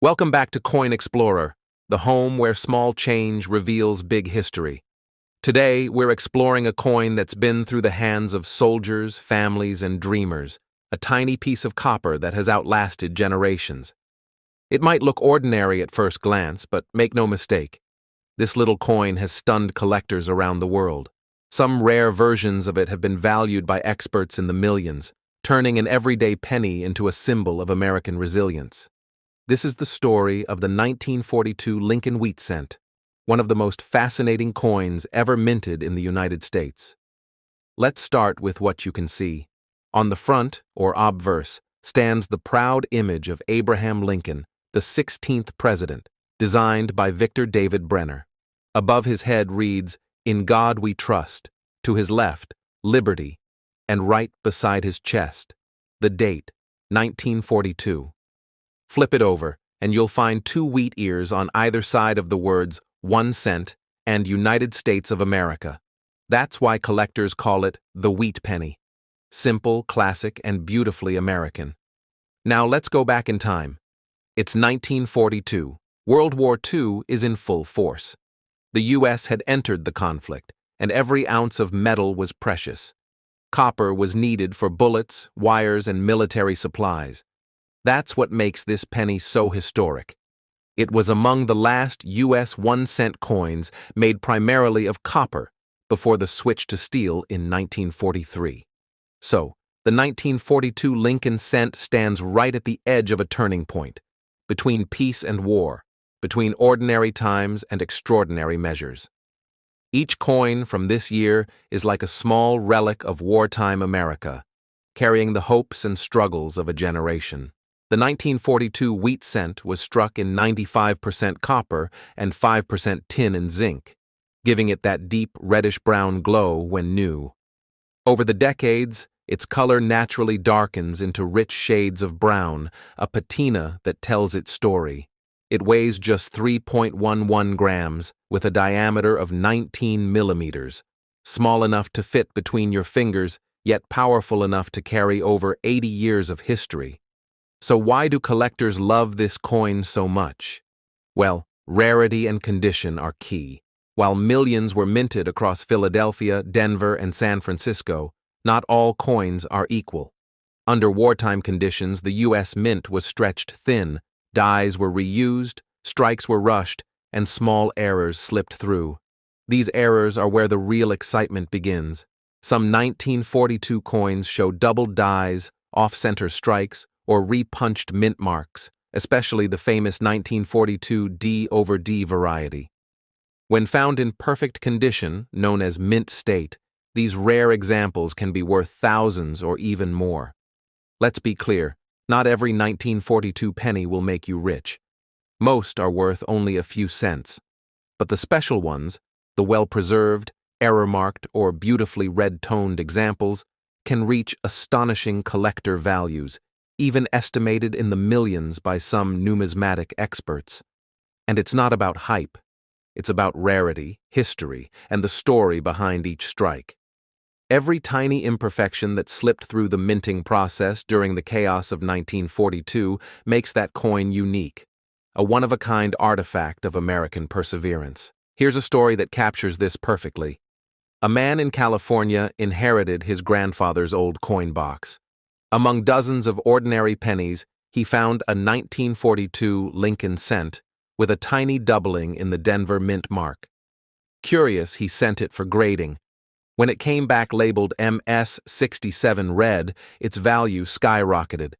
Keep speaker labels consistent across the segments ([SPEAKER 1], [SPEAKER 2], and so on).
[SPEAKER 1] Welcome back to Coin Explorer, the home where small change reveals big history. Today, we're exploring a coin that's been through the hands of soldiers, families, and dreamers, a tiny piece of copper that has outlasted generations. It might look ordinary at first glance, but make no mistake, this little coin has stunned collectors around the world. Some rare versions of it have been valued by experts in the millions, turning an everyday penny into a symbol of American resilience. This is the story of the 1942 Lincoln Wheat Cent, one of the most fascinating coins ever minted in the United States. Let's start with what you can see. On the front, or obverse, stands the proud image of Abraham Lincoln, the 16th president, designed by Victor David Brenner. Above his head reads, "In God we trust," to his left, "Liberty," and right beside his chest, the date, 1942. Flip it over, and you'll find two wheat ears on either side of the words 1 cent and United States of America. That's why collectors call it the wheat penny. Simple, classic, and beautifully American. Now let's go back in time. It's 1942. World War II is in full force. The U.S. had entered the conflict, and every ounce of metal was precious. Copper was needed for bullets, wires, and military supplies. That's what makes this penny so historic. It was among the last U.S. 1-cent coins made primarily of copper before the switch to steel in 1943. So, the 1942 Lincoln Cent stands right at the edge of a turning point, between peace and war, between ordinary times and extraordinary measures. Each coin from this year is like a small relic of wartime America, carrying the hopes and struggles of a generation. The 1942 Wheat Cent was struck in 95% copper and 5% tin and zinc, giving it that deep reddish-brown glow when new. Over the decades, its color naturally darkens into rich shades of brown, a patina that tells its story. It weighs just 3.11 grams, with a diameter of 19 millimeters, small enough to fit between your fingers, yet powerful enough to carry over 80 years of history. So why do collectors love this coin so much? Well, rarity and condition are key. While millions were minted across Philadelphia, Denver, and San Francisco, not all coins are equal. Under wartime conditions, the U.S. Mint was stretched thin, dies were reused, strikes were rushed, and small errors slipped through. These errors are where the real excitement begins. Some 1942 coins show doubled dies, off-center strikes, or repunched mint marks, especially the famous 1942 D over D variety. When found in perfect condition, known as mint state, these rare examples can be worth thousands or even more. Let's be clear, not every 1942 penny will make you rich. Most are worth only a few cents. But the special ones, the well-preserved, error-marked, or beautifully red-toned examples, can reach astonishing collector values, even estimated in the millions by some numismatic experts. And it's not about hype. It's about rarity, history, and the story behind each strike. Every tiny imperfection that slipped through the minting process during the chaos of 1942 makes that coin unique, a one-of-a-kind artifact of American perseverance. Here's a story that captures this perfectly. A man in California inherited his grandfather's old coin box. Among dozens of ordinary pennies, he found a 1942 Lincoln Cent with a tiny doubling in the Denver Mint mark. Curious, he sent it for grading. When it came back labeled MS-67 red, its value skyrocketed.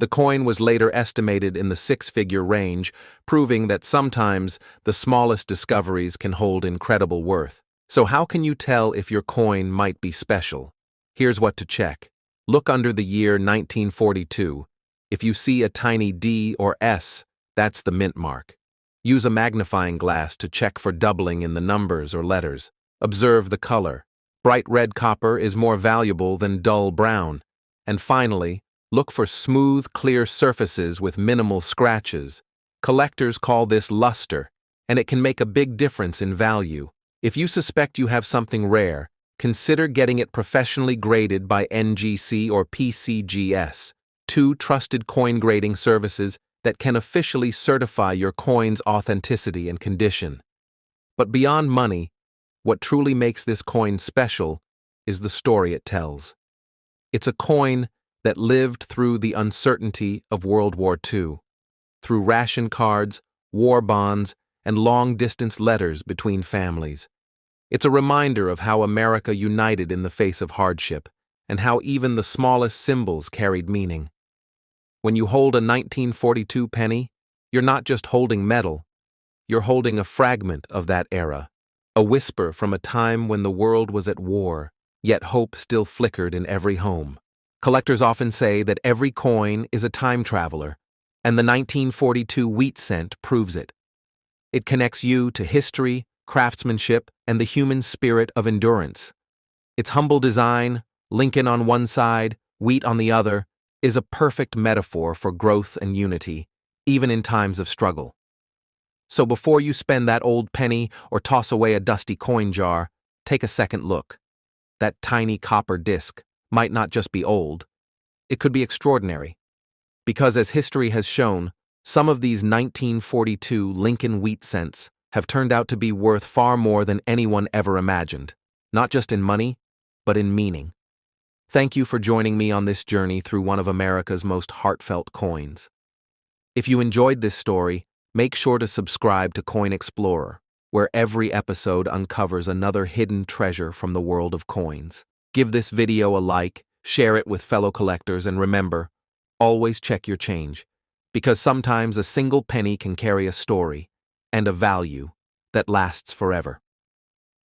[SPEAKER 1] The coin was later estimated in the six-figure range, proving that sometimes the smallest discoveries can hold incredible worth. So how can you tell if your coin might be special? Here's what to check. Look under the year 1942. If you see a tiny D or S, that's the mint mark. Use a magnifying glass to check for doubling in the numbers or letters. Observe the color. Bright red copper is more valuable than dull brown. And finally, look for smooth, clear surfaces with minimal scratches. Collectors call this luster, and it can make a big difference in value. If you suspect you have something rare, consider getting it professionally graded by NGC or PCGS, two trusted coin grading services that can officially certify your coin's authenticity and condition. But beyond money, what truly makes this coin special is the story it tells. It's a coin that lived through the uncertainty of World War II, through ration cards, war bonds, and long-distance letters between families. It's a reminder of how America united in the face of hardship, and how even the smallest symbols carried meaning. When you hold a 1942 penny, you're not just holding metal, you're holding a fragment of that era, a whisper from a time when the world was at war, yet hope still flickered in every home. Collectors often say that every coin is a time traveler, and the 1942 wheat cent proves it. It connects you to history, craftsmanship, and the human spirit of endurance. Its humble design, Lincoln on one side, wheat on the other, is a perfect metaphor for growth and unity, even in times of struggle. So before you spend that old penny or toss away a dusty coin jar, take a second look. That tiny copper disc might not just be old, it could be extraordinary. Because as history has shown, some of these 1942 Lincoln wheat cents have turned out to be worth far more than anyone ever imagined, not just in money, but in meaning. Thank you for joining me on this journey through one of America's most heartfelt coins. If you enjoyed this story, make sure to subscribe to Coin Explorer, where every episode uncovers another hidden treasure from the world of coins. Give this video a like, share it with fellow collectors, and remember, always check your change, because sometimes a single penny can carry a story and a value that lasts forever.